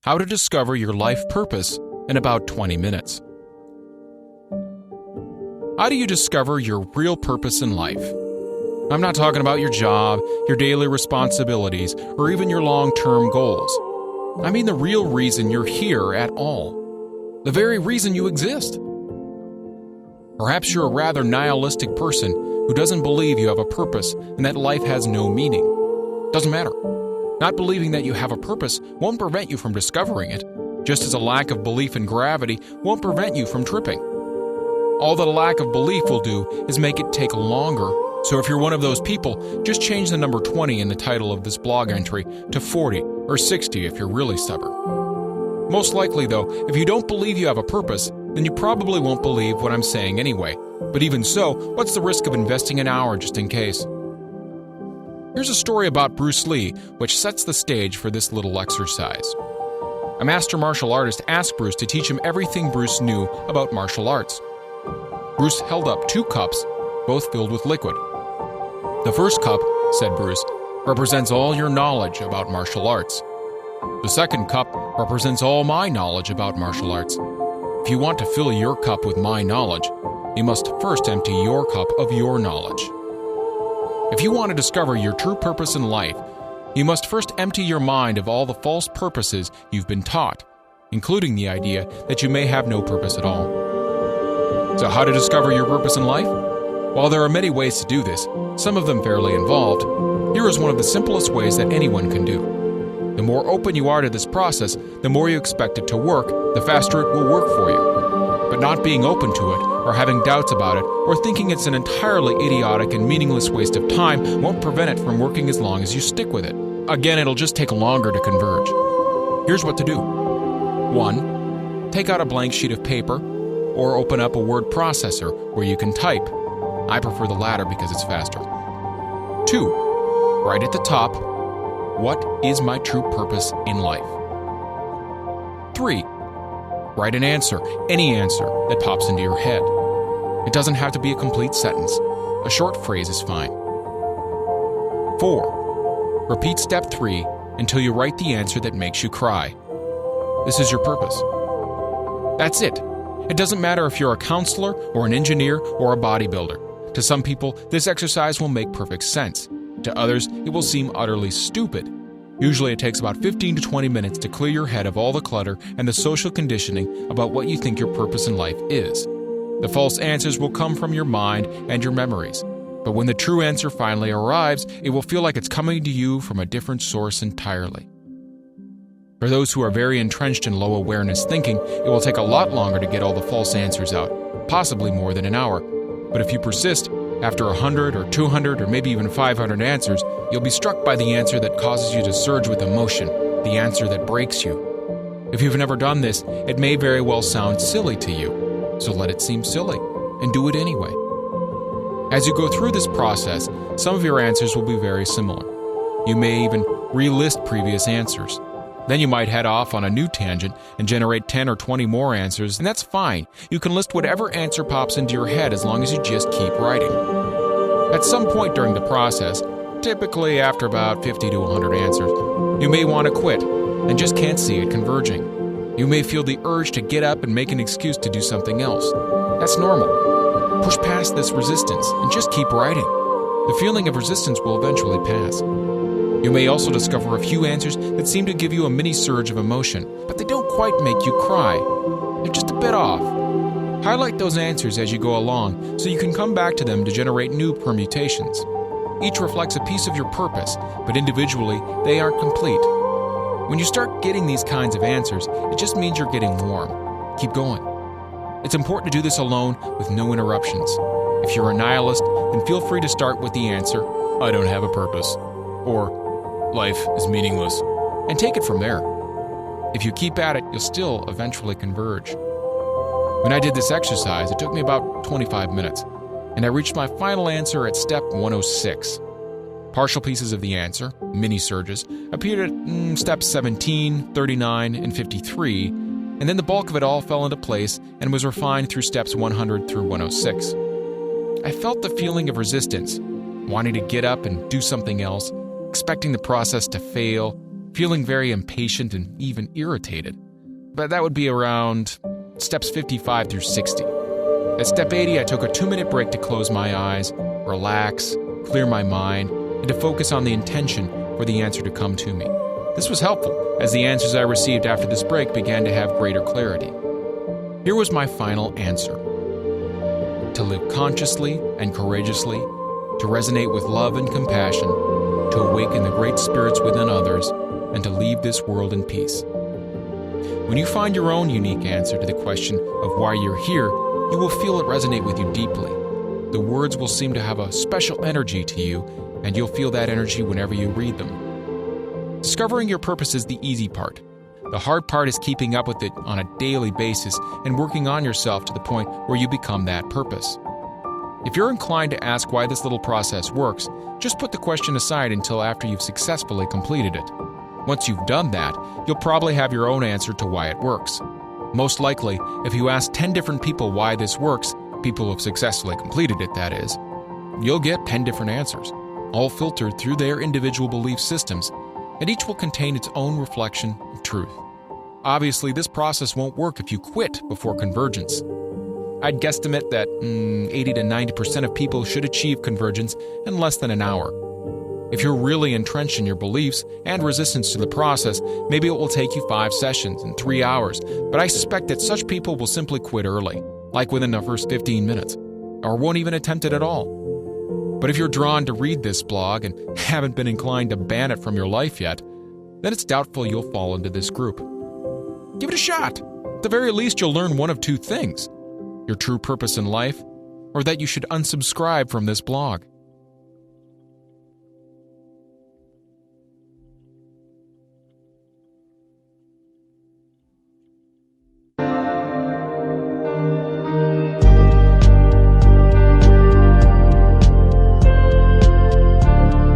How to discover your life purpose in about 20 minutes. How do you discover your real purpose in life? I'm not talking about your job, your daily responsibilities, or even your long-term goals. I mean the real reason you're here at all. The very reason you exist. Perhaps you're a rather nihilistic person who doesn't believe you have a purpose and that life has no meaning. Doesn't matter. Not believing that you have a purpose won't prevent you from discovering it, just as a lack of belief in gravity won't prevent you from tripping. All that a lack of belief will do is make it take longer. So if you're one of those people, just change the number 20 in the title of this blog entry to 40 or 60 if you're really stubborn. Most likely, though, if you don't believe you have a purpose, then you probably won't believe what I'm saying anyway. But even so, what's the risk of investing an hour just in case? Here's a story about Bruce Lee, which sets the stage for this little exercise. A master martial artist asked Bruce to teach him everything Bruce knew about martial arts. Bruce held up 2 cups, both filled with liquid. The first cup, said Bruce, represents all your knowledge about martial arts. The second cup represents all my knowledge about martial arts. If you want to fill your cup with my knowledge, you must first empty your cup of your knowledge. If you want to discover your true purpose in life, you must first empty your mind of all the false purposes you've been taught, including the idea that you may have no purpose at all. So how to discover your purpose in life? While there are many ways to do this, some of them fairly involved, here is one of the simplest ways that anyone can do. The more open you are to this process, the more you expect it to work, the faster it will work for you. But not being open to it, or having doubts about it, or thinking it's an entirely idiotic and meaningless waste of time won't prevent it from working as long as you stick with it. Again, it'll just take longer to converge. Here's what to do. 1. Take out a blank sheet of paper, or open up a word processor where you can type. I prefer the latter because it's faster. 2. Write at the top, what is my true purpose in life? 3. Write an answer, any answer that pops into your head. It doesn't have to be a complete sentence. A short phrase is fine. 4. Repeat step 3 until you write the answer that makes you cry. This is your purpose. That's it. It doesn't matter if you're a counselor or an engineer or a bodybuilder. To some people, this exercise will make perfect sense. To others, it will seem utterly stupid. Usually it takes about 15 to 20 minutes to clear your head of all the clutter and the social conditioning about what you think your purpose in life is. The false answers will come from your mind and your memories. But when the true answer finally arrives, it will feel like it's coming to you from a different source entirely. For those who are very entrenched in low awareness thinking, it will take a lot longer to get all the false answers out, possibly more than an hour. But if you persist, after 100 or 200 or maybe even 500 answers, you'll be struck by the answer that causes you to surge with emotion, the answer that breaks you. If you've never done this, it may very well sound silly to you, so let it seem silly, and do it anyway. As you go through this process, some of your answers will be very similar. You may even relist previous answers. Then you might head off on a new tangent and generate 10 or 20 more answers, and that's fine. You can list whatever answer pops into your head as long as you just keep writing. At some point during the process, typically after about 50 to 100 answers, you may want to quit and just can't see it converging. You may feel the urge to get up and make an excuse to do something else. That's normal. Push past this resistance and just keep writing. The feeling of resistance will eventually pass. You may also discover a few answers that seem to give you a mini surge of emotion, but they don't quite make you cry. They're just a bit off. Highlight those answers as you go along so you can come back to them to generate new permutations. Each reflects a piece of your purpose, but individually, they aren't complete. When you start getting these kinds of answers, it just means you're getting warm. Keep going. It's important to do this alone with no interruptions. If you're a nihilist, then feel free to start with the answer, I don't have a purpose, or life is meaningless, and take it from there. If you keep at it, you'll still eventually converge. When I did this exercise, it took me about 25 minutes, and I reached my final answer at step 106. Partial pieces of the answer, mini surges, appeared at steps 17, 39, and 53, and then the bulk of it all fell into place and was refined through steps 100 through 106. I felt the feeling of resistance, wanting to get up and do something else, expecting the process to fail, feeling very impatient and even irritated. But that would be around steps 55 through 60. At step 80, I took a 2-minute break to close my eyes, relax, clear my mind, and to focus on the intention for the answer to come to me. This was helpful, as the answers I received after this break began to have greater clarity. Here was my final answer: to live consciously and courageously, to resonate with love and compassion, to awaken the great spirits within others, and to leave this world in peace. When you find your own unique answer to the question of why you're here, you will feel it resonate with you deeply. The words will seem to have a special energy to you, and you'll feel that energy whenever you read them. Discovering your purpose is the easy part. The hard part is keeping up with it on a daily basis and working on yourself to the point where you become that purpose. If you're inclined to ask why this little process works, just put the question aside until after you've successfully completed it. Once you've done that, you'll probably have your own answer to why it works. Most likely, if you ask 10 different people why this works, people who have successfully completed it, that is, you'll get 10 different answers, all filtered through their individual belief systems, and each will contain its own reflection of truth. Obviously, this process won't work if you quit before convergence. I'd guesstimate that 80 to 90% of people should achieve convergence in less than an hour. If you're really entrenched in your beliefs and resistance to the process, maybe it will take you 5 sessions and 3 hours, but I suspect that such people will simply quit early, like within the first 15 minutes, or won't even attempt it at all. But if you're drawn to read this blog and haven't been inclined to ban it from your life yet, then it's doubtful you'll fall into this group. Give it a shot. At the very least, you'll learn one of 2 things: your true purpose in life, or that you should unsubscribe from this blog.